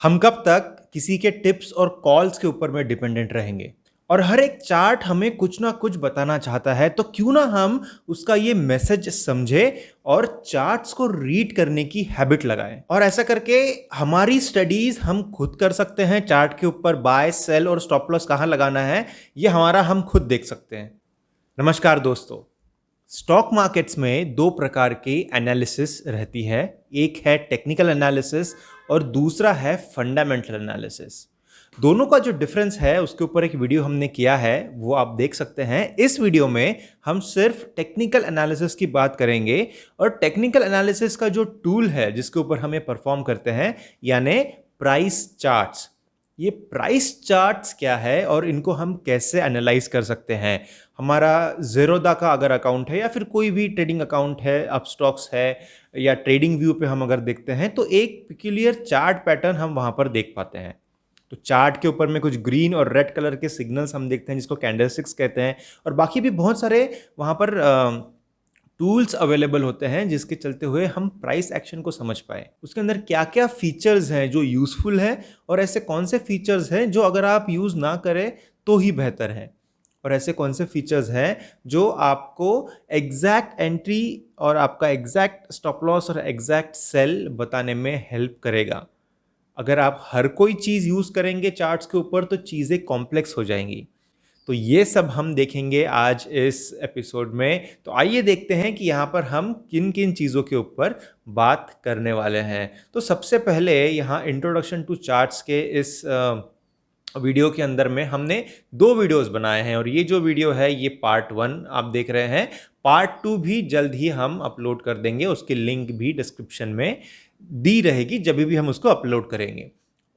हम कब तक किसी के टिप्स और कॉल्स के ऊपर में डिपेंडेंट रहेंगे? और हर एक चार्ट हमें कुछ ना कुछ बताना चाहता है, तो क्यों ना हम उसका ये मैसेज समझें और चार्ट्स को रीड करने की हैबिट लगाएं। और ऐसा करके हमारी स्टडीज हम खुद कर सकते हैं। चार्ट के ऊपर बाय, सेल और स्टॉप लॉस कहाँ लगाना है, ये हमारा हम खुद देख सकते हैं। नमस्कार दोस्तों। स्टॉक मार्केट्स में दो प्रकार की एनालिसिस रहती है। एक है टेक्निकल एनालिसिस और दूसरा है फंडामेंटल एनालिसिस। दोनों का जो डिफरेंस है उसके ऊपर एक वीडियो हमने किया है, वो आप देख सकते हैं। इस वीडियो में हम सिर्फ टेक्निकल एनालिसिस की बात करेंगे और टेक्निकल एनालिसिस का जो टूल है जिसके ऊपर हमें परफॉर्म करते हैं, यानी प्राइस चार्ट्स। ये प्राइस चार्ट्स क्या है और इनको हम कैसे एनालाइज कर सकते हैं। हमारा ज़ेरोधा का अगर अकाउंट है या फिर कोई भी ट्रेडिंग अकाउंट है, अपस्टॉक्स है या ट्रेडिंग व्यू पे हम अगर देखते हैं तो एक पिक्यूलियर चार्ट पैटर्न हम वहां पर देख पाते हैं। तो चार्ट के ऊपर में कुछ ग्रीन और रेड कलर के सिग्नल्स हम देखते हैं जिसको कैंडलस्टिक्स कहते हैं, और बाकी भी बहुत सारे वहां पर टूल्स अवेलेबल होते हैं जिसके चलते हुए हम प्राइस एक्शन को समझ पाए। उसके अंदर क्या क्या फीचर्स हैं जो यूजफुल है और ऐसे कौन से फीचर्स हैं जो अगर आप यूज ना करें तो ही बेहतर है, और ऐसे कौन से फीचर्स हैं जो आपको एग्जैक्ट एंट्री और आपका एग्जैक्ट स्टॉप लॉस और एग्जैक्ट सेल बताने में हेल्प करेगा। अगर आप हर कोई चीज यूज करेंगे चार्ट्स के ऊपर तो चीजें कॉम्प्लेक्स हो जाएंगी। तो ये सब हम देखेंगे आज इस एपिसोड में। तो आइए देखते हैं कि यहाँ पर हम किन किन चीज़ों के ऊपर बात करने वाले हैं। तो सबसे पहले यहाँ इंट्रोडक्शन टू चार्ट्स के इस वीडियो के अंदर में हमने दो वीडियोस बनाए हैं, और ये जो वीडियो है ये पार्ट 1 आप देख रहे हैं। पार्ट 2 भी जल्द ही हम अपलोड कर देंगे, उसकी लिंक भी डिस्क्रिप्शन में दी रहेगी जब भी हम उसको अपलोड करेंगे।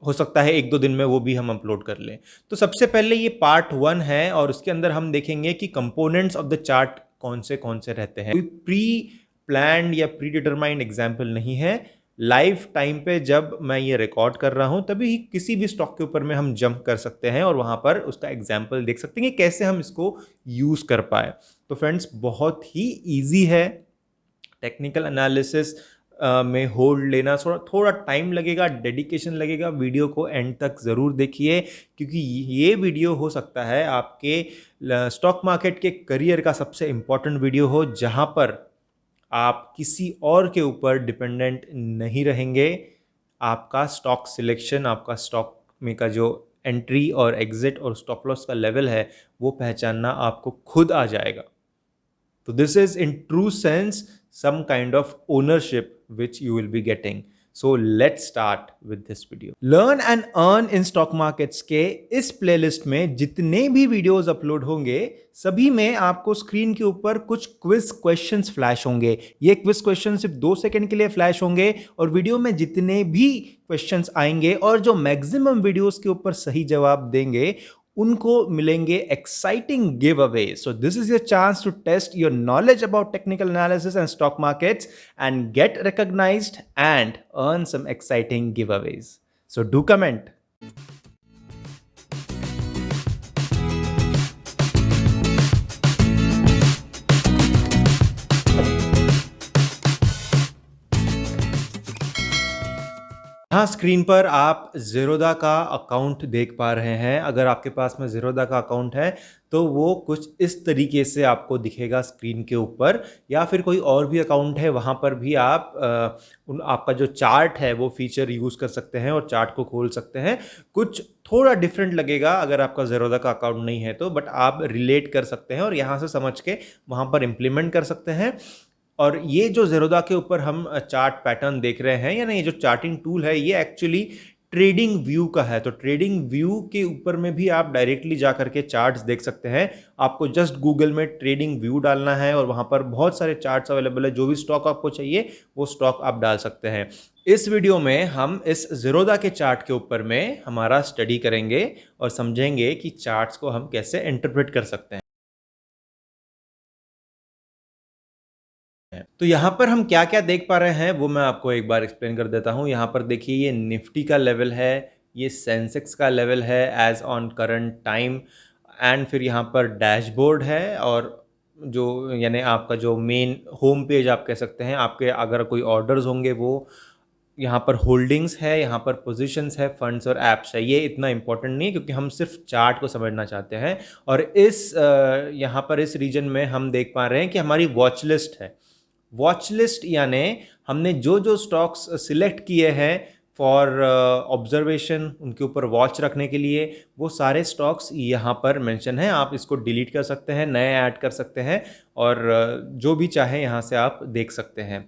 हो सकता है एक दो दिन में वो भी हम अपलोड कर लें। तो सबसे पहले ये पार्ट 1 है और उसके अंदर हम देखेंगे कि कंपोनेंट्स ऑफ द चार्ट कौन से रहते हैं। कोई प्री प्लान्ड या प्री डिटरमाइंड एग्जाम्पल नहीं है। लाइव टाइम पे जब मैं ये रिकॉर्ड कर रहा हूं तभी किसी भी स्टॉक के ऊपर में हम जंप कर सकते हैं और वहां पर उसका एग्जाम्पल देख सकते हैं कि कैसे हम इसको यूज कर पाए। तो फ्रेंड्स, बहुत ही इजी है। टेक्निकल एनालिसिस में होल्ड लेना थोड़ा थोड़ा टाइम लगेगा, डेडिकेशन लगेगा। वीडियो को एंड तक ज़रूर देखिए, क्योंकि ये वीडियो हो सकता है आपके स्टॉक मार्केट के करियर का सबसे इंपॉर्टेंट वीडियो हो, जहां पर आप किसी और के ऊपर डिपेंडेंट नहीं रहेंगे। आपका स्टॉक सिलेक्शन, आपका स्टॉक में का जो एंट्री और एग्जिट और स्टॉप लॉस का लेवल है वो पहचानना आपको खुद आ जाएगा। So this is in true sense some kind of ownership which you will be getting. So let's start with this video. Learn and earn in stock markets के इस प्लेलिस्ट में जितने भी वीडियोस अपलोड होंगे सभी में आपको स्क्रीन के ऊपर कुछ क्विज क्वेश्चंस फ्लैश होंगे। ये क्विज क्वेश्चन सिर्फ 2 सेकंड के लिए फ्लैश होंगे और वीडियो में जितने भी क्वेश्चंस आएंगे और जो मैक्सिमम वीडियोस के ऊपर सही जवाब देंगे उनको मिलेंगे exciting giveaway. So this is your chance to test your knowledge about technical analysis and stock markets and get recognised and earn some exciting giveaways. So do comment. हाँ, screen पर आप ज़ेरोधा का account देख पा रहे हैं। अगर आपके पास में ज़ेरोधा का अकाउंट है तो वो कुछ इस तरीके से आपको दिखेगा स्क्रीन के ऊपर, या फिर कोई और भी अकाउंट है वहाँ पर भी आप आपका जो चार्ट है वो फीचर यूज़ कर सकते हैं और चार्ट को खोल सकते हैं। कुछ थोड़ा डिफरेंट लगेगा अगर आपका ज़ेरोधा का अकाउंट नहीं है तो, बट आप रिलेट कर सकते हैं और यहाँ से समझ के वहाँ पर इम्प्लीमेंट कर सकते हैं। और ये जो ज़ेरोधा के ऊपर हम चार्ट पैटर्न देख रहे हैं, या ना ये जो चार्टिंग टूल है ये एक्चुअली ट्रेडिंग व्यू का है। तो ट्रेडिंग व्यू के ऊपर में भी आप डायरेक्टली जा करके चार्ट्स देख सकते हैं। आपको जस्ट गूगल में ट्रेडिंग व्यू डालना है और वहाँ पर बहुत सारे चार्ट्स अवेलेबल है। जो भी स्टॉक आपको चाहिए वो स्टॉक आप डाल सकते हैं। इस वीडियो में हम इस ज़ेरोधा के चार्ट के ऊपर में हमारा स्टडी करेंगे और समझेंगे कि चार्ट्स को हम कैसे इंटरप्रेट कर सकते हैं। तो यहाँ पर हम क्या क्या देख पा रहे हैं वो मैं आपको एक बार एक्सप्लेन कर देता हूँ। यहाँ पर देखिए ये निफ्टी का लेवल है, ये सेंसेक्स का लेवल है as on current time, and फिर यहाँ पर डैशबोर्ड है और जो यानी आपका जो मेन होम पेज आप कह सकते हैं, आपके अगर कोई ऑर्डर्स होंगे वो, यहाँ पर होल्डिंग्स है, यहाँ पर पोजीशंस है, फंड्स और ऐप्स है। ये इतना इंपॉर्टेंट नहीं है क्योंकि हम सिर्फ चार्ट को समझना चाहते हैं। और यहाँ पर इस रीजन में हम देख पा रहे हैं कि हमारी वॉच लिस्ट है। वॉच लिस्ट यानी हमने जो जो स्टॉक्स सिलेक्ट किए हैं फॉर ऑब्जर्वेशन, उनके ऊपर वॉच रखने के लिए, वो सारे स्टॉक्स यहाँ पर मेंशन है। आप इसको डिलीट कर सकते हैं, नए ऐड कर सकते हैं और जो भी चाहे यहाँ से आप देख सकते हैं।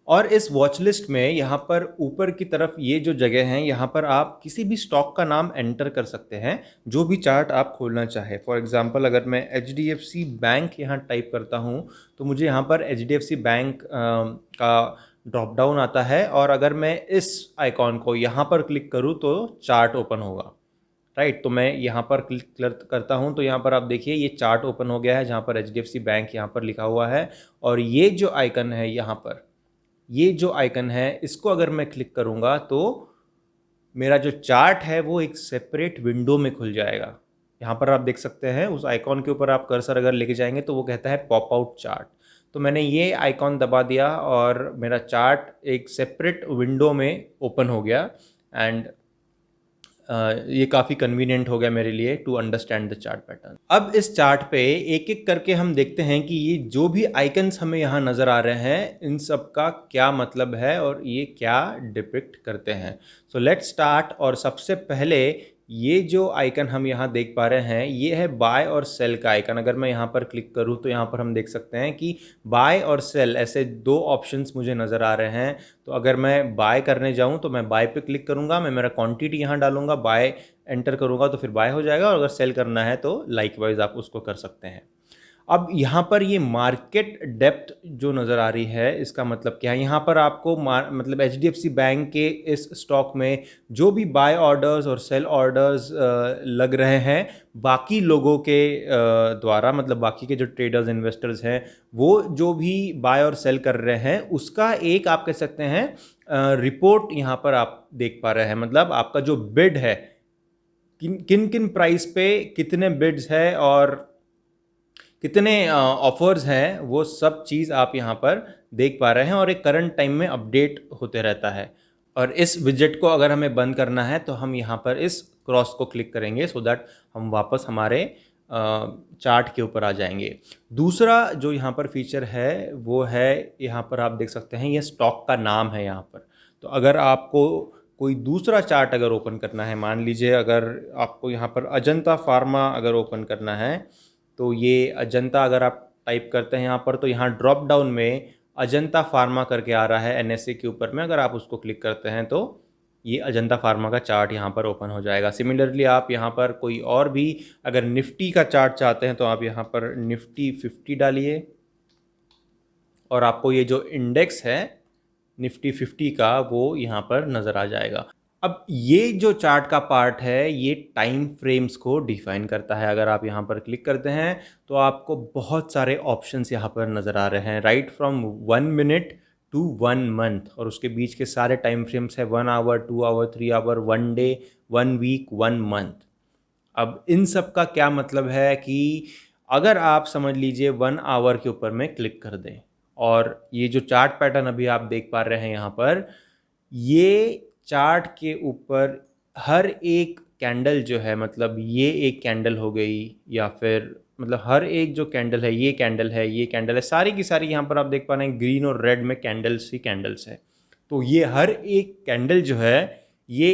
और इस वॉच लिस्ट में यहाँ पर ऊपर की तरफ ये जो जगह हैं, यहाँ पर आप किसी भी स्टॉक का नाम एंटर कर सकते हैं, जो भी चार्ट आप खोलना चाहे। फॉर एग्जांपल अगर मैं HDFC बैंक यहाँ टाइप करता हूँ तो मुझे यहाँ पर HDFC बैंक का ड्रॉप डाउन आता है, और अगर मैं इस आइकॉन को यहाँ पर क्लिक करूँ तो चार्ट ओपन होगा, राइट। तो मैं यहाँ पर क्लिक करता हूँ तो यहाँ पर आप देखिए ये चार्ट ओपन हो गया है जहाँ पर HDFC बैंक यहाँ पर लिखा हुआ है। और ये जो आइकन है यहाँ पर, ये जो आइकन है, इसको अगर मैं क्लिक करूंगा तो मेरा जो चार्ट है वो एक सेपरेट विंडो में खुल जाएगा। यहाँ पर आप देख सकते हैं उस आइकॉन के ऊपर आप कर्सर अगर लेके जाएंगे तो वो कहता है पॉप आउट चार्ट। तो मैंने ये आइकॉन दबा दिया और मेरा चार्ट एक सेपरेट विंडो में ओपन हो गया। एंड ये काफ़ी कन्वीनियंट हो गया मेरे लिए to understand the chart pattern. अब इस चार्ट पे एक एक करके हम देखते हैं कि ये जो भी आइकन्स हमें यहाँ नज़र आ रहे हैं, इन सब का क्या मतलब है और ये क्या डिपिक्ट करते हैं। So let's start. और सबसे पहले ये जो आइकन हम यहाँ देख पा रहे हैं, ये है बाय और सेल का आइकन। अगर मैं यहाँ पर क्लिक करूँ तो यहाँ पर हम देख सकते हैं कि बाय और सेल ऐसे दो ऑप्शंस मुझे नज़र आ रहे हैं। तो अगर मैं बाय करने जाऊँ तो मैं बाय पे क्लिक करूँगा, मैं मेरा क्वांटिटी यहाँ डालूंगा, बाय एंटर करूँगा तो फिर बाय हो जाएगा। और अगर सेल करना है तो लाइकवाइज आप उसको कर सकते हैं। अब यहाँ पर ये मार्केट डेप्थ जो नज़र आ रही है, इसका मतलब क्या है? यहाँ पर आपको मतलब HDFC बैंक के इस स्टॉक में जो भी बाय ऑर्डर्स और सेल ऑर्डर्स लग रहे हैं बाकी लोगों के द्वारा, मतलब बाकी के जो ट्रेडर्स इन्वेस्टर्स हैं वो जो भी बाय और सेल कर रहे हैं, उसका एक आप कह सकते हैं रिपोर्ट यहाँ पर आप देख पा रहे हैं। मतलब आपका जो बिड है, किन किन प्राइस पे कितने बिड्स है और कितने ऑफर्स हैं, वो सब चीज़ आप यहाँ पर देख पा रहे हैं और एक करंट टाइम में अपडेट होते रहता है। और इस विजेट को अगर हमें बंद करना है तो हम यहाँ पर इस क्रॉस को क्लिक करेंगे सो दैट हम वापस हमारे चार्ट के ऊपर आ जाएंगे। दूसरा जो यहाँ पर फीचर है वो है, यहाँ पर आप देख सकते हैं ये स्टॉक का नाम है यहाँ पर। तो अगर आपको कोई दूसरा चार्ट अगर ओपन करना है, मान लीजिए अगर आपको यहाँ पर अजंता फार्मा अगर ओपन करना है, तो ये अजंता अगर आप टाइप करते हैं यहाँ पर तो यहाँ ड्रॉप डाउन में अजंता फार्मा करके आ रहा है NSE के ऊपर में। अगर आप उसको क्लिक करते हैं तो ये अजंता फार्मा का चार्ट यहाँ पर ओपन हो जाएगा। सिमिलरली आप यहाँ पर कोई और भी अगर निफ्टी का चार्ट चाहते हैं तो आप यहाँ पर निफ्टी 50 डालिए और आपको ये जो इंडेक्स है निफ्टी 50 का वो यहाँ पर नज़र आ जाएगा। अब ये जो चार्ट का पार्ट है ये टाइम फ्रेम्स को डिफाइन करता है। अगर आप यहाँ पर क्लिक करते हैं तो आपको बहुत सारे ऑप्शंस यहाँ पर नज़र आ रहे हैं, right from 1 minute to 1 month. और उसके बीच के सारे टाइम फ्रेम्स है 1 hour, 2 hour, 3 hour, 1 day, 1 week, 1 month. अब इन सब का क्या मतलब है कि अगर आप समझ लीजिए 1 आवर के ऊपर में क्लिक कर दें और ये जो चार्ट पैटर्न अभी आप देख पा रहे हैं यहाँ पर, ये चार्ट के ऊपर हर एक कैंडल जो है, मतलब ये एक कैंडल हो गई या फिर मतलब हर एक जो कैंडल है, ये कैंडल है, ये कैंडल है, सारी की सारी यहाँ पर आप देख पा रहे हैं ग्रीन और रेड में कैंडल्स ही कैंडल्स है। तो ये हर एक कैंडल जो है ये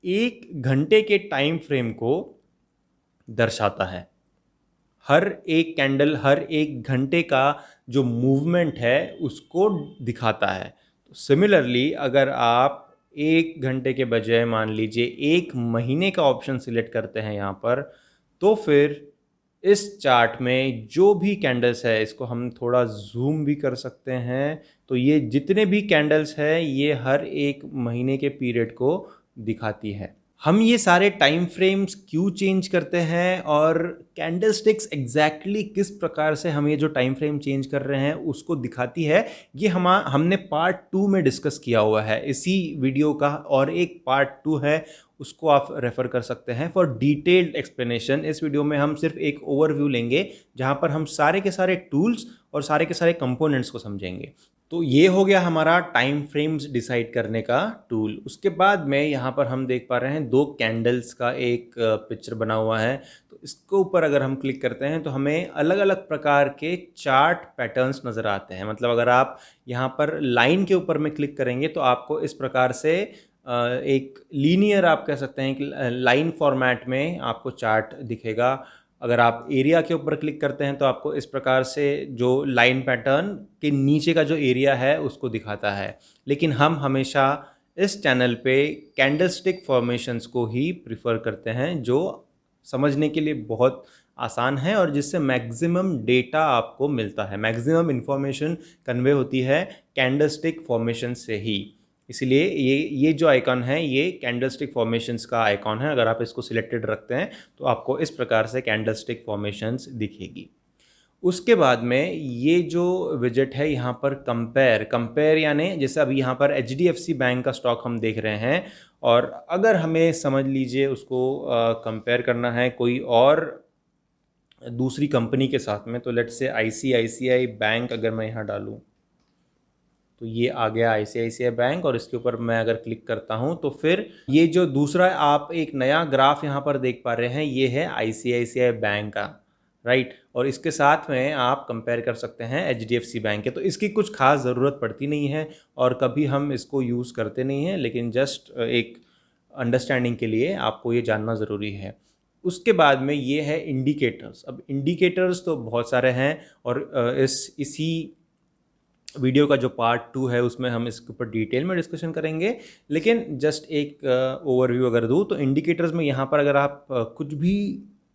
1 घंटे के टाइम फ्रेम को दर्शाता है। हर एक कैंडल हर 1 घंटे का जो मूवमेंट है उसको दिखाता है। तो सिमिलरली अगर आप 1 घंटे के बजाय मान लीजिए 1 महीने का ऑप्शन सिलेक्ट करते हैं यहाँ पर, तो फिर इस चार्ट में जो भी कैंडल्स है, इसको हम थोड़ा जूम भी कर सकते हैं, तो ये जितने भी कैंडल्स है ये हर 1 महीने के पीरियड को दिखाती है। हम ये सारे टाइम फ्रेम्स क्यों चेंज करते हैं और कैंडलस्टिक्स एग्जैक्टली किस प्रकार से हम ये जो टाइम फ्रेम चेंज कर रहे हैं उसको दिखाती है, ये हमने पार्ट 2 में डिस्कस किया हुआ है इसी वीडियो का। और एक पार्ट 2 है, उसको आप रेफ़र कर सकते हैं फॉर डिटेल्ड एक्सप्लेनेशन। इस वीडियो में हम सिर्फ एक ओवरव्यू लेंगे जहाँ पर हम सारे के सारे टूल्स और सारे के सारे कंपोनेंट्स को समझेंगे। तो ये हो गया हमारा टाइम फ्रेम्स डिसाइड करने का टूल। उसके बाद में यहाँ पर हम देख पा रहे हैं 2 कैंडल्स का एक पिक्चर बना हुआ है। तो इसके ऊपर अगर हम क्लिक करते हैं तो हमें अलग-अलग प्रकार के चार्ट पैटर्न्स नज़र आते हैं। मतलब अगर आप यहाँ पर लाइन के ऊपर में क्लिक करेंगे तो आपको इस प्रकार से एक लीनियर आप कह सकते हैं कि लाइन फॉर्मेट में आपको चार्ट दिखेगा। अगर आप एरिया के ऊपर क्लिक करते हैं तो आपको इस प्रकार से जो लाइन पैटर्न के नीचे का जो एरिया है उसको दिखाता है। लेकिन हम हमेशा इस चैनल पे कैंडलस्टिक फॉर्मेशंस को ही प्रिफर करते हैं, जो समझने के लिए बहुत आसान है और जिससे मैक्सिमम डेटा आपको मिलता है, मैक्सिमम इंफॉर्मेशन कन्वे होती है कैंडलस्टिक फॉर्मेशन से ही। इसलिए ये जो आइकॉन है ये कैंडलस्टिक फॉर्मेशंस का आइकॉन है। अगर आप इसको सिलेक्टेड रखते हैं तो आपको इस प्रकार से कैंडलस्टिक फॉर्मेशंस दिखेगी। उसके बाद में ये जो विजेट है यहाँ पर कंपेयर यानी जैसे अभी यहाँ पर एचडीएफसी बैंक का स्टॉक हम देख रहे हैं और अगर हमें समझ लीजिए उसको कंपेयर करना है कोई और दूसरी कंपनी के साथ में, तो लेट्स से आईसीआईसीआई बैंक अगर मैं यहाँ डालूँ तो ये आ गया आईसीआईसीआई बैंक और इसके ऊपर मैं अगर क्लिक करता हूँ तो फिर ये जो दूसरा आप एक नया ग्राफ यहाँ पर देख पा रहे हैं ये है आईसीआईसीआई बैंक का, राइट। और इसके साथ में आप कंपेयर कर सकते हैं एचडीएफसी बैंक के। तो इसकी कुछ खास ज़रूरत पड़ती नहीं है और कभी हम इसको यूज़ करते नहीं हैं, लेकिन जस्ट एक अंडरस्टैंडिंग के लिए आपको ये जानना ज़रूरी है। उसके बाद में ये है इंडिकेटर्स। अब इंडिकेटर्स तो बहुत सारे हैं और इसी वीडियो का जो पार्ट 2 है उसमें हम इसके ऊपर डिटेल में डिस्कशन करेंगे, लेकिन जस्ट एक ओवरव्यू अगर दूँ तो इंडिकेटर्स में यहाँ पर अगर आप कुछ भी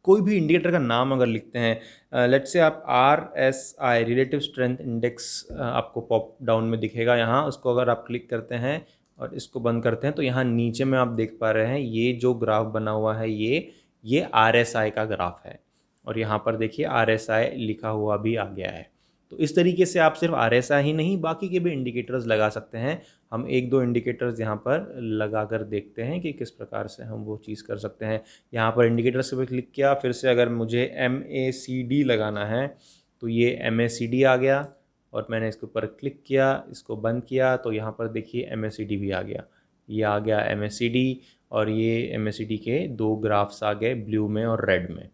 कोई भी इंडिकेटर का नाम अगर लिखते हैं, लेट्स से आप RSI रिलेटिव स्ट्रेंथ इंडेक्स आपको पॉप डाउन में दिखेगा यहाँ, उसको अगर आप क्लिक करते हैं और इसको बंद करते हैं तो यहाँ नीचे में आप देख पा रहे हैं ये जो ग्राफ बना हुआ है ये RSI का ग्राफ है और यहाँ पर देखिए RSI लिखा हुआ भी आ गया है। तो इस तरीके से आप सिर्फ RSI ही नहीं बाकी के भी इंडिकेटर्स लगा सकते हैं। हम एक दो इंडिकेटर्स यहाँ पर लगा कर देखते हैं कि किस प्रकार से हम वो चीज़ कर सकते हैं। यहाँ पर इंडिकेटर्स पे क्लिक किया, फिर से अगर मुझे MACD लगाना है तो ये MACD आ गया और मैंने इसके ऊपर क्लिक किया, इसको बंद किया तो यहाँ पर देखिए MACD भी आ गया। ये आ गया MACD और ये MACD के 2 ग्राफ्स आ गए, ब्लू में और रेड में।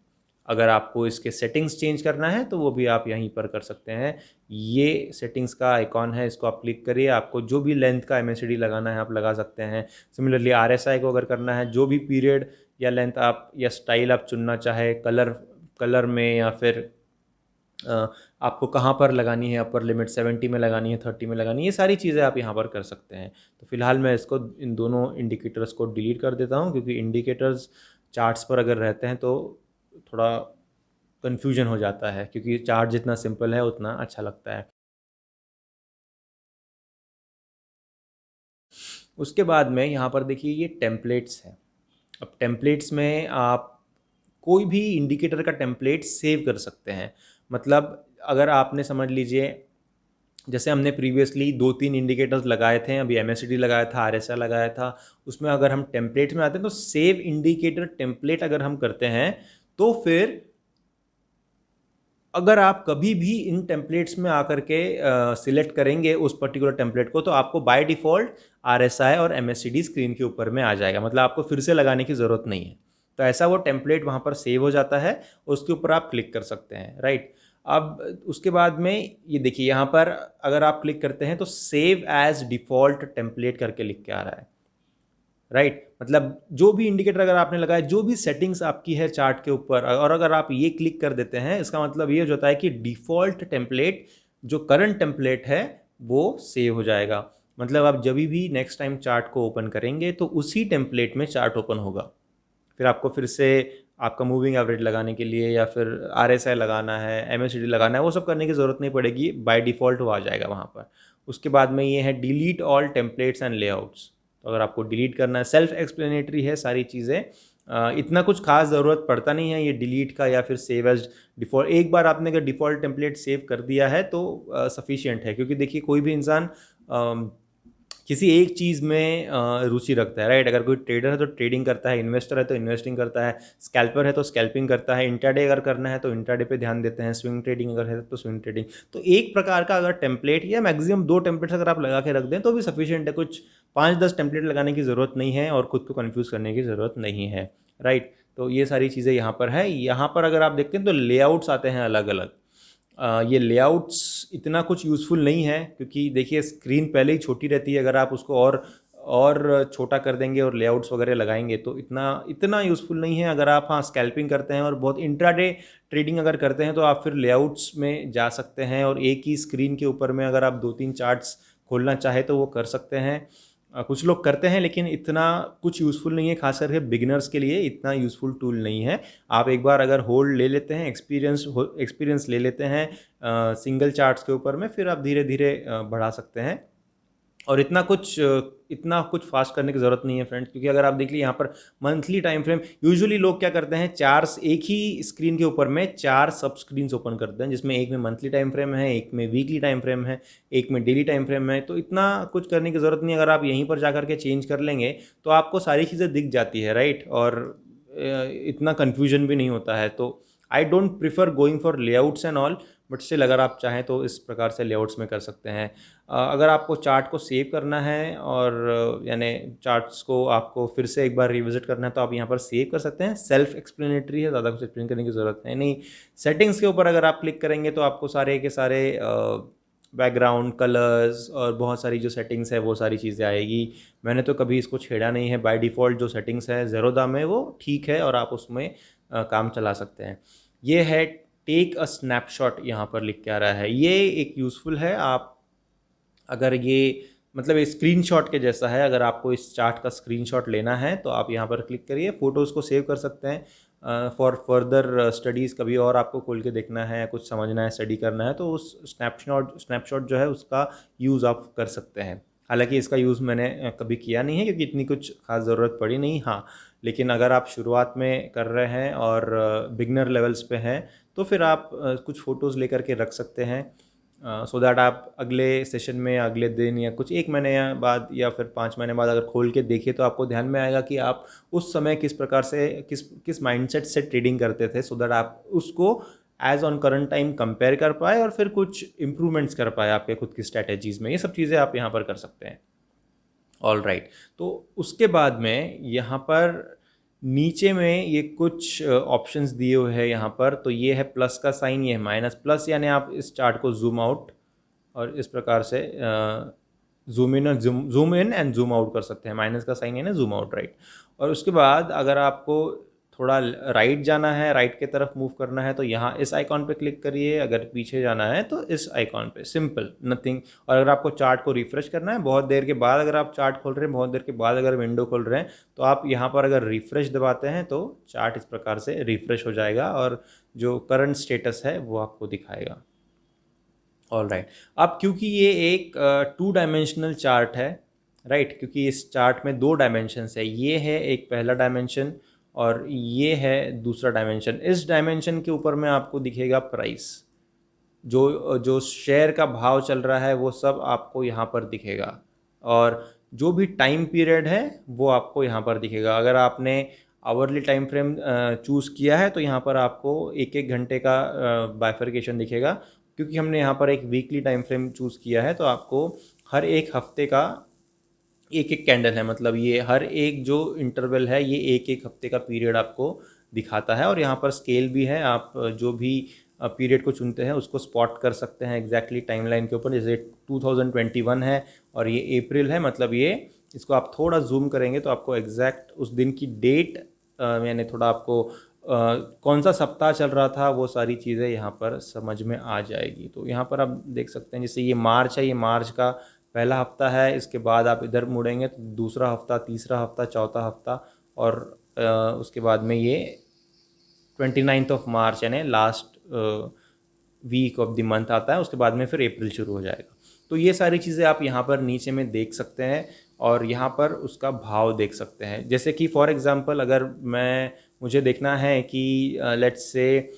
अगर आपको इसके सेटिंग्स चेंज करना है तो वो भी आप यहीं पर कर सकते हैं। ये सेटिंग्स का आइकॉन है, इसको आप क्लिक करिए, आपको जो भी लेंथ का MACD लगाना है आप लगा सकते हैं। सिमिलरली RSI को अगर करना है, जो भी पीरियड या लेंथ आप या स्टाइल आप चुनना चाहे, कलर में या फिर आपको कहाँ पर लगानी है, अपर लिमिट 70 में लगानी है, 30 में लगानी है, ये सारी चीज़ें आप यहाँ पर कर सकते हैं। तो फिलहाल मैं इसको इन दोनों इंडिकेटर्स को डिलीट कर देता हूँ क्योंकि इंडिकेटर्स चार्ट्स पर अगर रहते हैं तो थोड़ा कन्फ्यूजन हो जाता है, क्योंकि चार्ट जितना सिंपल है उतना अच्छा लगता है। उसके बाद में यहाँ पर देखिए ये टेम्पलेट्स हैं। अब टेम्पलेट्स में आप कोई भी इंडिकेटर का टेम्पलेट सेव कर सकते हैं। मतलब अगर आपने समझ लीजिए जैसे हमने प्रीवियसली 2-3 इंडिकेटर्स लगाए थे, अभी MACD लगाया था, RSI लगाया था, उसमें अगर हम टेम्पलेट में आते हैं तो सेव इंडिकेटर टेम्पलेट अगर हम करते हैं तो फिर अगर आप कभी भी इन टेम्पलेट्स में आकर के सिलेक्ट करेंगे उस पर्टिकुलर टेम्पलेट को तो आपको बाय डिफ़ॉल्ट RSI और MACD स्क्रीन के ऊपर में आ जाएगा। मतलब आपको फिर से लगाने की ज़रूरत नहीं है। तो ऐसा वो टेम्पलेट वहाँ पर सेव हो जाता है, उसके ऊपर आप क्लिक कर सकते हैं, राइट। अब उसके बाद में ये देखिए यहाँ पर अगर आप क्लिक करते हैं तो सेव एज डिफ़ॉल्ट टेम्पलेट करके लिख के आ रहा है, राइट। मतलब जो भी इंडिकेटर अगर आपने लगाया, जो भी सेटिंग्स आपकी है चार्ट के ऊपर, और अगर आप ये क्लिक कर देते हैं इसका मतलब ये हो जाता है कि डिफ़ॉल्ट टेम्पलेट जो करंट टेम्पलेट है वो सेव हो जाएगा। मतलब आप जब भी नेक्स्ट टाइम चार्ट को ओपन करेंगे तो उसी टेम्पलेट में चार्ट ओपन होगा। फिर आपको फिर से आपका मूविंग एवरेज लगाने के लिए या फिर RSI लगाना है, MACD लगाना है, वो सब करने की ज़रूरत नहीं पड़ेगी, बाय डिफ़ॉल्ट वो आ जाएगा वहाँ पर। उसके बाद में ये है delete all templates and layouts. तो अगर आपको डिलीट करना है, सेल्फ एक्सप्लेनेटरी है सारी चीज़ें, इतना कुछ खास ज़रूरत पड़ता नहीं है ये डिलीट का या फिर सेव एज डिफ़ॉल्ट। एक बार आपने अगर डिफ़ॉल्ट टेम्पलेट सेव कर दिया है तो सफिशिएंट है, क्योंकि देखिए कोई भी इंसान किसी एक चीज़ में रुचि रखता है, राइट। अगर कोई ट्रेडर है तो ट्रेडिंग करता है, इन्वेस्टर है तो इन्वेस्टिंग करता है, स्कैल्पर है तो स्कैल्पिंग करता है, इंट्राडे अगर करना है तो इंट्राडे पे ध्यान देते हैं, स्विंग ट्रेडिंग अगर है तो स्विंग ट्रेडिंग। तो एक प्रकार का अगर टेम्पलेट या मैक्सिमम 2 टेम्पलेट्स अगर आप लगा के रख दें तो भी सफिशिएंट है। कुछ 5-10 टेम्पलेट लगाने की ज़रूरत नहीं है और खुद को कन्फ्यूज़ करने की ज़रूरत नहीं है, राइट। तो ये सारी चीज़ें यहाँ पर है। यहाँ पर अगर आप देखते हैं तो लेआउट्स आते हैं अलग अलग। ये लेआउट्स इतना कुछ यूज़फुल नहीं है, क्योंकि देखिए स्क्रीन पहले ही छोटी रहती है। अगर आप उसको और छोटा कर देंगे और लेआउट्स वगैरह लगाएंगे तो इतना इतना यूज़फुल नहीं है। अगर आप हाँ स्कैल्पिंग करते हैं और बहुत इंट्राडे ट्रेडिंग अगर करते हैं तो आप फिर लेआउट्स में जा सकते हैं और एक ही स्क्रीन के ऊपर में अगर आप 2-3 चार्ट्स खोलना चाहे तो वो कर सकते हैं। कुछ लोग करते हैं लेकिन इतना कुछ यूज़फुल नहीं है, खास करके बिगिनर्स के लिए इतना यूज़फुल टूल नहीं है। आप एक बार अगर होल्ड ले लेते हैं, एक्सपीरियंस ले लेते हैं सिंगल चार्ट्स के ऊपर में, फिर आप धीरे धीरे बढ़ा सकते हैं। और इतना कुछ फास्ट करने की ज़रूरत नहीं है फ्रेंड्स, क्योंकि अगर आप देख लीजिए यहाँ पर मंथली टाइम फ्रेम, यूजुअली लोग क्या करते हैं, एक ही स्क्रीन के ऊपर में 4 सब स्क्रीन्स ओपन करते हैं, जिसमें एक में मंथली टाइम फ्रेम है, एक में वीकली टाइम फ्रेम है, एक में डेली टाइम फ्रेम है। तो इतना कुछ करने की ज़रूरत नहीं। अगर आप यहीं पर जा करके चेंज कर लेंगे तो आपको सारी चीज़ें दिख जाती है, राइट। और इतना कन्फ्यूजन भी नहीं होता है। तो I don't prefer going for layouts and all, but still अगर आप चाहें तो इस प्रकार से लेआउट्स में कर सकते हैं। अगर आपको चार्ट को सेव करना है और यानी चार्ट्स को आपको फिर से एक बार रिविजिट करना है तो आप यहाँ पर सेव कर सकते हैं। सेल्फ एक्सप्लेनेटरी है, ज़्यादा कुछ एक्सप्लेन करने की ज़रूरत है नहीं। सेटिंग्स के ऊपर अगर आप क्लिक करेंगे तो आपको सारे के सारे बैकग्राउंड कलर्स और बहुत सारी जो सेटिंग्स है वो सारी चीज़ें आएगी। मैंने तो कभी इसको छेड़ा नहीं है। बाय डिफ़ॉल्ट जो सेटिंग्स है ज़ेरोदा में वो ठीक है और आप उसमें काम चला सकते हैं। ये है टेक अ स्नैपशॉट, यहाँ पर लिख के आ रहा है। ये एक यूज़फुल है। आप अगर ये मतलब ये स्क्रीनशॉट के जैसा है, अगर आपको इस चार्ट का स्क्रीनशॉट लेना है तो आप यहाँ पर क्लिक करिए, फ़ोटोज़ को सेव कर सकते हैं फॉर फर्दर स्टडीज़। कभी और आपको खोल के देखना है, कुछ समझना है, स्टडी करना है तो उस स्नैपशॉट जो है उसका यूज़ आप कर सकते हैं। हालांकि इसका यूज़ मैंने कभी किया नहीं है क्योंकि इतनी कुछ खास ज़रूरत पड़ी नहीं। हाँ, लेकिन अगर आप शुरुआत में कर रहे हैं और बिगनर लेवल्स पे हैं तो फिर आप कुछ फ़ोटोज़ लेकर के रख सकते हैं, सो दैट आप अगले सेशन में या अगले दिन या कुछ 1 महीने या बाद या फिर 5 महीने बाद अगर खोल के देखिए तो आपको ध्यान में आएगा कि आप उस समय किस प्रकार से किस माइंडसेट से ट्रेडिंग करते थे, सो दैट आप उसको as on current time compare कर पाए और फिर कुछ इम्प्रूवमेंट्स कर पाए आपके खुद की स्ट्रैटेजीज़ में। ये सब चीज़ें आप यहाँ पर कर सकते हैं। ऑल राइट, तो उसके बाद में यहाँ पर नीचे में ये कुछ ऑप्शंस दिए हुए हैं यहाँ पर। तो ये है प्लस का साइन, ये है माइनस प्लस, यानी आप इस चार्ट को जूम आउट और इस प्रकार से zoom in and zoom out कर सकते हैं। माइनस का साइन है ना, जूम आउट, राइट। और उसके बाद अगर आपको थोड़ा राइट जाना है, राइट के तरफ मूव करना है तो यहाँ इस आइकॉन पे क्लिक करिए। अगर पीछे जाना है तो इस आइकॉन पे, सिंपल, नथिंग। और अगर आपको चार्ट को रिफ्रेश करना है बहुत देर के बाद, अगर आप चार्ट खोल रहे हैं बहुत देर के बाद, अगर विंडो खोल रहे हैं तो आप यहाँ पर अगर रिफ्रेश दबाते हैं तो चार्ट इस प्रकार से रिफ्रेश हो जाएगा और जो करंट स्टेटस है वो आपको दिखाएगा। ऑल राइट, अब क्योंकि ये एक 2 डायमेंशनल चार्ट है, राइट, क्योंकि इस चार्ट में 2 डायमेंशंस है। ये है एक पहला डायमेंशन और ये है दूसरा डायमेंशन। इस डायमेंशन के ऊपर में आपको दिखेगा प्राइस, जो जो शेयर का भाव चल रहा है वो सब आपको यहाँ पर दिखेगा और जो भी टाइम पीरियड है वो आपको यहाँ पर दिखेगा। अगर आपने आवरली टाइम फ्रेम चूज़ किया है तो यहाँ पर आपको 1-1 घंटे का बाइफरकेशन दिखेगा। क्योंकि हमने यहाँ पर एक वीकली टाइम फ्रेम चूज़ किया है तो आपको हर एक हफ्ते का एक एक कैंडल है, मतलब ये हर एक जो इंटरवल है ये एक एक हफ्ते का पीरियड आपको दिखाता है। और यहाँ पर स्केल भी है, आप जो भी पीरियड को चुनते हैं उसको स्पॉट कर सकते हैं एग्जैक्टली टाइमलाइन के ऊपर। जैसे 2021 है और ये अप्रैल है, मतलब ये इसको आप थोड़ा जूम करेंगे तो आपको एग्जैक्ट उस दिन की डेट यानी थोड़ा आपको कौन सा सप्ताह चल रहा था वो सारी चीज़ें यहाँ पर समझ में आ जाएगी। तो यहाँ पर आप देख सकते हैं जैसे ये मार्च है, ये मार्च का पहला हफ्ता है। इसके बाद आप इधर मुड़ेंगे तो दूसरा हफ्ता, तीसरा हफ्ता, चौथा हफ्ता और उसके बाद में ये 29 ऑफ मार्च यानी last week of the month आता है। उसके बाद में फिर अप्रैल शुरू हो जाएगा। तो ये सारी चीज़ें आप यहाँ पर नीचे में देख सकते हैं और यहाँ पर उसका भाव देख सकते हैं। जैसे कि फॉर एग्जांपल अगर मुझे देखना है कि लेट्स से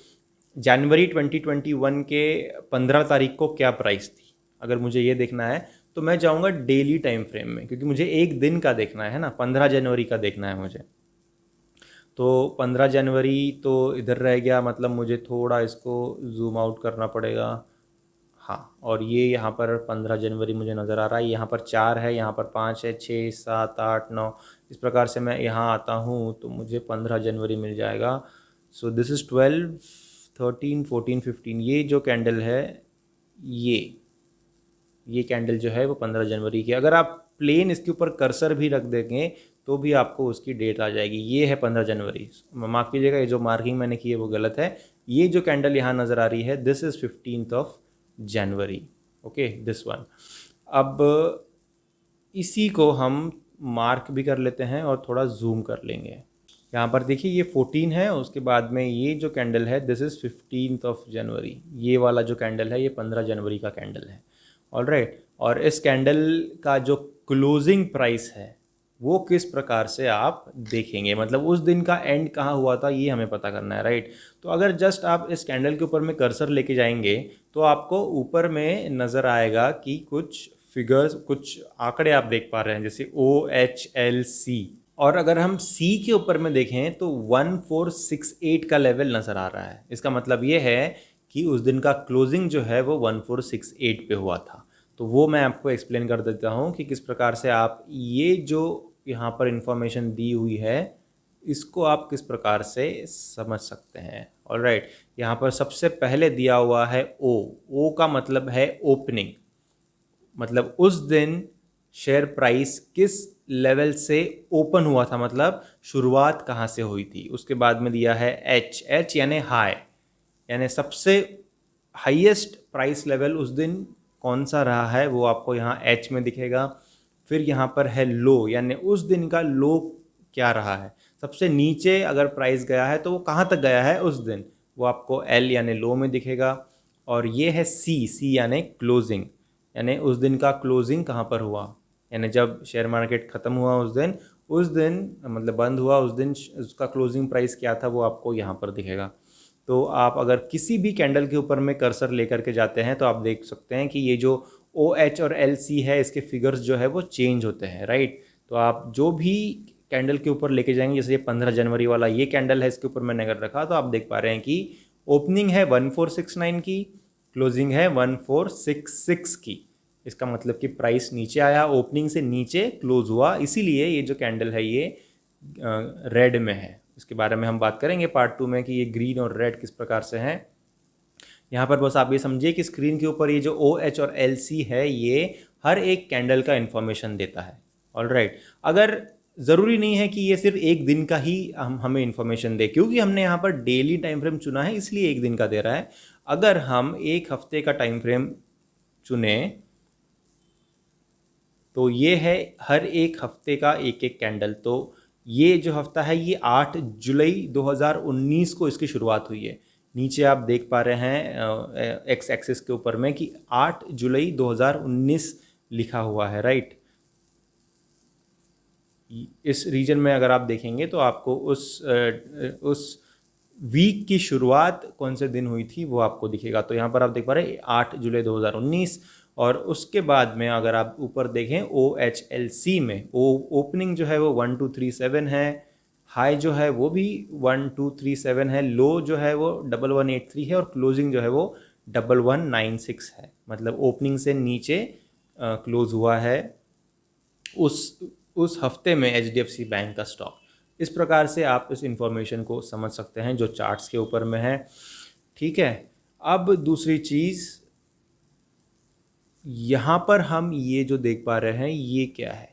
जनवरी 2021 के 15 तारीख को क्या प्राइस थी, अगर मुझे ये देखना है तो मैं जाऊँगा डेली टाइम फ्रेम में, क्योंकि मुझे एक दिन का देखना है ना, 15 जनवरी का देखना है मुझे। तो 15 जनवरी तो इधर रह गया, मतलब मुझे थोड़ा इसको ज़ूम आउट करना पड़ेगा। हाँ, और ये यहाँ पर 15 जनवरी मुझे नज़र आ रहा है, यहाँ पर 4 है, यहाँ पर 5 है, 6, 7, 8, 9, इस प्रकार से मैं यहाँ आता हूँ तो मुझे 15 जनवरी मिल जाएगा। सो दिस इज़ 12, 13, 14, 15। ये जो कैंडल है, ये कैंडल जो है वो 15 जनवरी की। अगर आप प्लेन इसके ऊपर कर्सर भी रख देंगे तो भी आपको उसकी डेट आ जाएगी। ये है 15 जनवरी। माफ़ कीजिएगा, ये जो मार्किंग मैंने की है वो गलत है। ये जो कैंडल यहाँ नज़र आ रही है, this is 15th of January. Okay, this one. अब इसी को हम मार्क भी कर लेते हैं और थोड़ा जूम कर लेंगे। यहाँ पर देखिए ये 14 है, उसके बाद में ये जो कैंडल है, this is 15th of January. ये वाला जो कैंडल है ये 15 जनवरी का कैंडल है। ऑलराइट, और इस कैंडल का जो क्लोजिंग प्राइस है वो किस प्रकार से आप देखेंगे, मतलब उस दिन का एंड कहाँ हुआ था ये हमें पता करना है, राइट। तो अगर जस्ट आप इस कैंडल के ऊपर में कर्सर लेके जाएंगे तो आपको ऊपर में नज़र आएगा कि कुछ फिगर्स, कुछ आंकड़े आप देख पा रहे हैं, जैसे OHLC। और अगर हम C के ऊपर में देखें तो 1468 का लेवल नज़र आ रहा है। इसका मतलब ये है कि उस दिन का क्लोजिंग जो है वो 1468 पे हुआ था। तो वो मैं आपको एक्सप्लेन कर देता हूँ कि किस प्रकार से आप ये जो यहाँ पर इंफॉर्मेशन दी हुई है इसको आप किस प्रकार से समझ सकते हैं। ऑलराइट, यहाँ पर सबसे पहले दिया हुआ है O का मतलब है ओपनिंग, मतलब उस दिन शेयर प्राइस किस लेवल से ओपन हुआ था, मतलब शुरुआत कहाँ से हुई थी। उसके बाद में दिया है H यानी हाई, यानी सबसे हाईएस्ट प्राइस लेवल उस दिन कौन सा रहा है वो आपको यहाँ H में दिखेगा। फिर यहाँ पर है लो, यानी उस दिन का लो क्या रहा है, सबसे नीचे अगर प्राइस गया है तो वो कहाँ तक गया है उस दिन, वो आपको L यानी लो में दिखेगा। और ये है C यानी क्लोजिंग, यानी उस दिन का क्लोजिंग कहाँ पर हुआ, यानी जब शेयर मार्केट ख़त्म हुआ उस दिन मतलब बंद हुआ उस दिन उसका क्लोजिंग प्राइस क्या था वो आपको यहाँ पर दिखेगा। तो आप अगर किसी भी कैंडल के ऊपर में कर्सर लेकर के जाते हैं तो आप देख सकते हैं कि ये जो OH और LC है इसके फिगर्स जो है वो चेंज होते हैं, राइट। तो आप जो भी कैंडल के ऊपर लेके जाएंगे, जैसे ये 15 जनवरी वाला ये कैंडल है, इसके ऊपर मैंने अगर रखा तो आप देख पा रहे हैं कि ओपनिंग है 1469 की, क्लोजिंग है 1466 की। इसका मतलब कि प्राइस नीचे आया, ओपनिंग से नीचे क्लोज हुआ, इसीलिए ये जो कैंडल है ये रेड में है। इसके बारे में हम बात करेंगे पार्ट 2 में कि ये ग्रीन और रेड किस प्रकार से हैं। यहाँ पर बस आप ये समझिए कि स्क्रीन के ऊपर ये जो OH और LC है ये हर एक कैंडल का इन्फॉर्मेशन देता है। ऑलराइट, अगर ज़रूरी नहीं है कि ये सिर्फ एक दिन का ही हमें इन्फॉर्मेशन दे, क्योंकि हमने यहाँ पर डेली टाइम फ्रेम चुना है इसलिए एक दिन का दे रहा है। अगर हम एक हफ्ते का टाइम फ्रेम चुने तो ये है हर एक हफ्ते का एक एक कैंडल। तो ये जो हफ्ता है ये 8 जुलाई 2019 को इसकी शुरुआत हुई है। नीचे आप देख पा रहे हैं एक्स एक्सिस के ऊपर में कि 8 जुलाई 2019 लिखा हुआ है, राइट। इस रीजन में अगर आप देखेंगे तो आपको उस वीक की शुरुआत कौन से दिन हुई थी वो आपको दिखेगा। तो यहाँ पर आप देख पा रहे हैं 8 जुलाई 2019। और उसके बाद में अगर आप ऊपर देखें OHLC में ओपनिंग जो है वो 1237 है, हाई जो है वो भी 1237 है, लो जो है वो 1183 है और क्लोजिंग जो है वो 1196 है। मतलब ओपनिंग से नीचे क्लोज हुआ है उस हफ्ते में HDFC बैंक का स्टॉक। इस प्रकार से आप इस इंफॉर्मेशन को समझ सकते हैं जो चार्ट्स के ऊपर में है, ठीक है। अब दूसरी चीज़ यहाँ पर हम ये जो देख पा रहे हैं ये क्या है,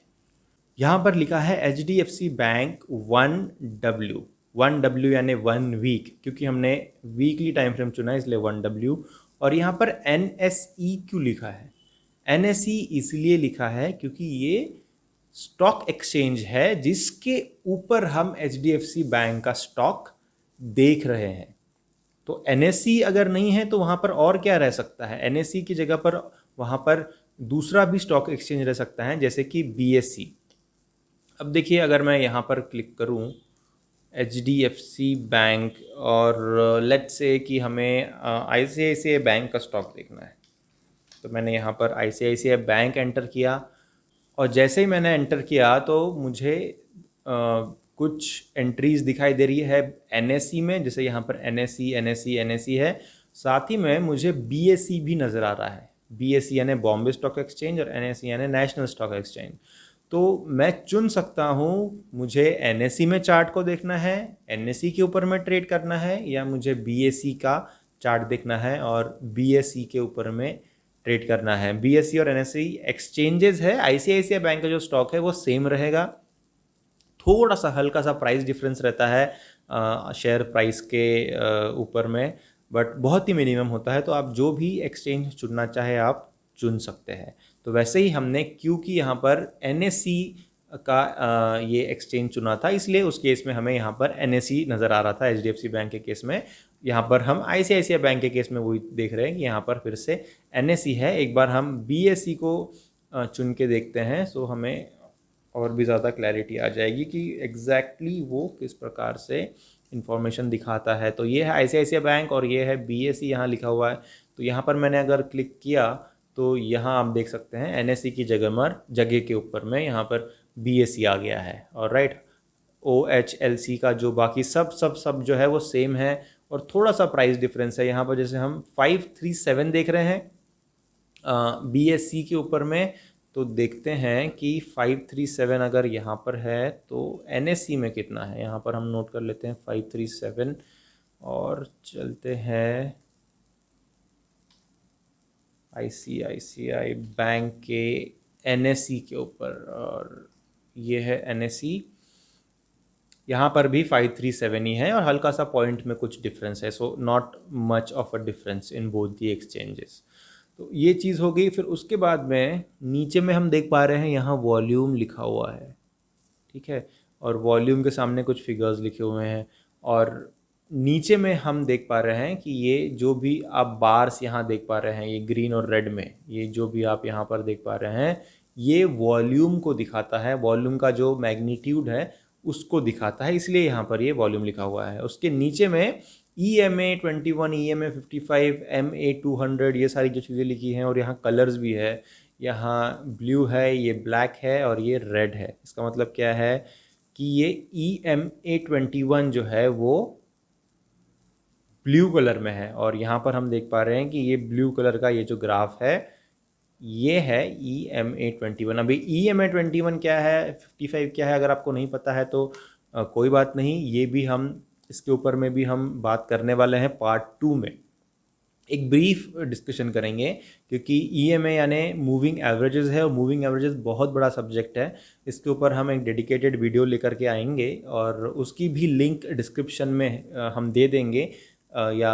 यहाँ पर लिखा है HDFC बैंक 1W यानी 1 वीक, क्योंकि हमने वीकली टाइम फ्रेम चुना है इसलिए 1W। और यहाँ पर NSE क्यों लिखा है, NSE इसलिए लिखा है क्योंकि ये स्टॉक एक्सचेंज है जिसके ऊपर हम HDFC बैंक का स्टॉक देख रहे हैं। तो NSE अगर नहीं है तो वहाँ पर और क्या रह सकता है, NSE की जगह पर वहाँ पर दूसरा भी स्टॉक एक्सचेंज रह सकता है जैसे कि BSE। अब देखिए अगर मैं यहाँ पर क्लिक करूँ HDFC बैंक और लेट्स से कि हमें ICICI बैंक का स्टॉक देखना है, तो मैंने यहाँ पर ICICI बैंक एंटर किया और जैसे ही मैंने एंटर किया तो मुझे कुछ एंट्रीज दिखाई दे रही है NSE में, जैसे यहाँ पर NSE है। साथ ही में मुझे BSE भी नज़र आ रहा है। BSE यानी बॉम्बे स्टॉक एक्सचेंज और NSE यानी नेशनल स्टॉक एक्सचेंज। तो मैं चुन सकता हूँ मुझे NSE में चार्ट को देखना है, NSE के ऊपर में ट्रेड करना है, या मुझे BSE का चार्ट देखना है और BSE के ऊपर में ट्रेड करना है। BSE और NSE एक्सचेंजेस है। ICICI बैंक का जो स्टॉक है वो सेम रहेगा, थोड़ा सा हल्का सा प्राइस डिफरेंस रहता है शेयर प्राइस के ऊपर में, बट बहुत ही मिनिमम होता है। तो आप जो भी एक्सचेंज चुनना चाहे आप चुन सकते हैं। तो वैसे ही हमने क्योंकि यहाँ पर NSE का ये एक्सचेंज चुना था, इसलिए उस केस में हमें यहाँ पर NSE नज़र आ रहा था HDFC बैंक के केस में। यहाँ पर हम ICICI बैंक के केस में वही देख रहे हैं कि यहाँ पर फिर से NSE है। एक बार हम BSE को चुन के देखते हैं तो हमें और भी ज़्यादा क्लैरिटी आ जाएगी कि एग्जैक्टली वो किस प्रकार से इंफॉर्मेशन दिखाता है। तो ये है ICICI बैंक और ये है BSE यहाँ लिखा हुआ है। तो यहाँ पर मैंने अगर क्लिक किया तो यहाँ आप देख सकते हैं NSE की जगह के ऊपर में यहाँ पर BSE आ गया है। और राइट, OHLC का जो बाकी सब जो है वो सेम है और थोड़ा सा प्राइस डिफरेंस है। यहाँ पर जैसे हम 537 देख रहे हैं BSE के ऊपर में, तो देखते हैं कि 537 अगर यहाँ पर है तो NSE में कितना है। यहाँ पर हम नोट कर लेते हैं 537 और चलते हैं ICICI बैंक के NSE के ऊपर, और ये है NSE। यहाँ पर भी 537 ही है और हल्का सा पॉइंट में कुछ डिफरेंस है। So not much of a difference in both the exchanges. तो ये चीज़ हो गई। फिर उसके बाद में नीचे में हम देख पा रहे हैं यहाँ वॉल्यूम लिखा हुआ है, ठीक है, और वॉल्यूम के सामने कुछ फिगर्स लिखे हुए हैं। और नीचे में हम देख पा रहे हैं कि ये जो भी आप बार्स यहाँ देख पा रहे हैं, ये ग्रीन और रेड में, ये जो भी आप यहाँ पर देख पा रहे हैं, ये वॉल्यूम को दिखाता है। वॉल्यूम का जो मैग्नीट्यूड है उसको दिखाता है, इसलिए यहाँ पर ये वॉल्यूम लिखा हुआ है। उसके नीचे में EMA 21, EMA 55, MA 200, ये सारी जो चीज़ें लिखी हैं। और यहाँ कलर्स भी है, यहाँ ब्लू है, ये ब्लैक है और ये रेड है। इसका मतलब क्या है कि ये EMA 21 जो है वो ब्लू कलर में है। और यहाँ पर हम देख पा रहे हैं कि ये ब्लू कलर का ये जो ग्राफ है ये है EMA 21। अभी EMA 21 क्या है, 55 क्या है, अगर आपको नहीं पता है तो कोई बात नहीं, ये भी हम इसके ऊपर में भी हम बात करने वाले हैं पार्ट 2 में। एक ब्रीफ डिस्कशन करेंगे क्योंकि EMA यानी मूविंग एवरेजेस है और मूविंग एवरेजेस बहुत बड़ा सब्जेक्ट है। इसके ऊपर हम एक डेडिकेटेड वीडियो लेकर के आएंगे और उसकी भी लिंक डिस्क्रिप्शन में हम दे देंगे, या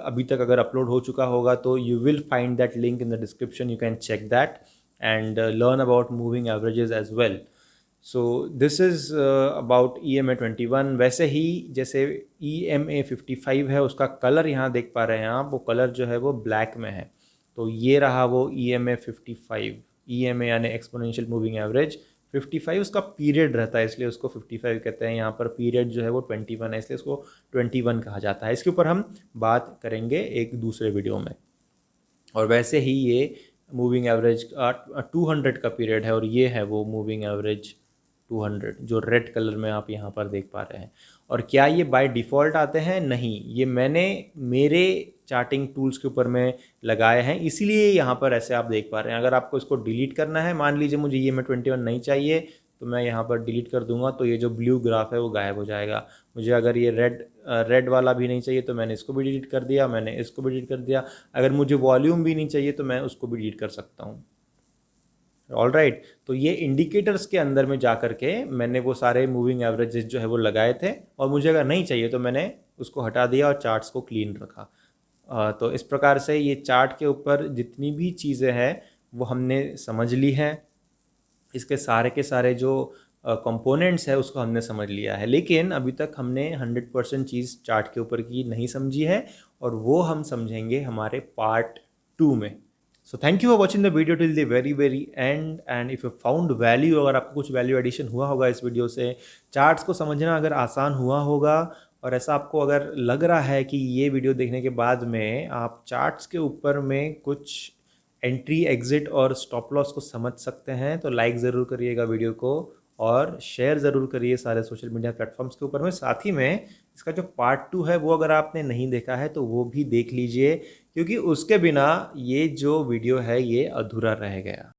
अभी तक अगर अपलोड हो चुका होगा तो you will find that link in the description. You can check that and learn about moving averages as well. So this is about EMA 21। वैसे ही जैसे EMA 55 है, उसका कलर यहाँ देख पा रहे हैं आप, वो कलर जो है वो ब्लैक में है। तो ये रहा वो EMA 55। EMA यानी एक्सपोनेंशियल मूविंग एवरेज 55 उसका पीरियड रहता है, इसलिए उसको 55 कहते हैं। यहाँ पर पीरियड जो है वो 21 है, इसलिए उसको 21 कहा जाता है। इसके ऊपर हम बात करेंगे एक दूसरे वीडियो में। और वैसे ही ये मूविंग एवरेज 200 का पीरियड है और ये है वो मूविंग एवरेज 200 जो रेड कलर में आप यहाँ पर देख पा रहे हैं। और क्या ये बाय डिफ़ॉल्ट आते हैं? नहीं, ये मैंने मेरे चार्टिंग टूल्स के ऊपर में लगाए हैं, इसीलिए यहाँ पर ऐसे आप देख पा रहे हैं। अगर आपको इसको डिलीट करना है, मान लीजिए मुझे EMA 21 नहीं चाहिए, तो मैं यहाँ पर डिलीट कर दूंगा तो ये जो ब्लू ग्राफ है वो गायब हो जाएगा। मुझे अगर ये रेड वाला भी नहीं चाहिए तो मैंने इसको भी डिलीट कर दिया, मैंने इसको भी डिलीट कर दिया। अगर मुझे वॉल्यूम भी नहीं चाहिए तो मैं उसको भी डिलीट कर सकता हूँ। ऑल राइट, तो ये इंडिकेटर्स के अंदर में जा कर के मैंने वो सारे मूविंग एवरेजेस जो है वो लगाए थे, और मुझे अगर नहीं चाहिए तो मैंने उसको हटा दिया और चार्ट्स को क्लीन रखा। तो इस प्रकार से ये चार्ट के ऊपर जितनी भी चीज़ें हैं वो हमने समझ ली हैं। इसके सारे के सारे जो कंपोनेंट्स है उसको हमने समझ लिया है, लेकिन अभी तक हमने 100% चीज़ चार्ट के ऊपर की नहीं समझी है, और वो हम समझेंगे हमारे पार्ट 2 में। So thank you for watching the video till the very and if you found value, अगर आपको कुछ वैल्यू एडिशन हुआ होगा इस वीडियो से, चार्ट्स को समझना अगर आसान हुआ होगा, और ऐसा आपको अगर लग रहा है कि ये वीडियो देखने के बाद में आप चार्ट्स के ऊपर में कुछ एंट्री एग्जिट और स्टॉप लॉस को समझ सकते हैं तो लाइक ज़रूर करिएगा वीडियो को और शेयर ज़रूर करिए सारे सोशल मीडिया प्लेटफॉर्म्स के ऊपर में। साथ ही में इसका जो पार्ट 2 है वो अगर आपने नहीं देखा है तो वो भी देख लीजिए, क्योंकि उसके बिना ये जो वीडियो है ये अधूरा रह गया।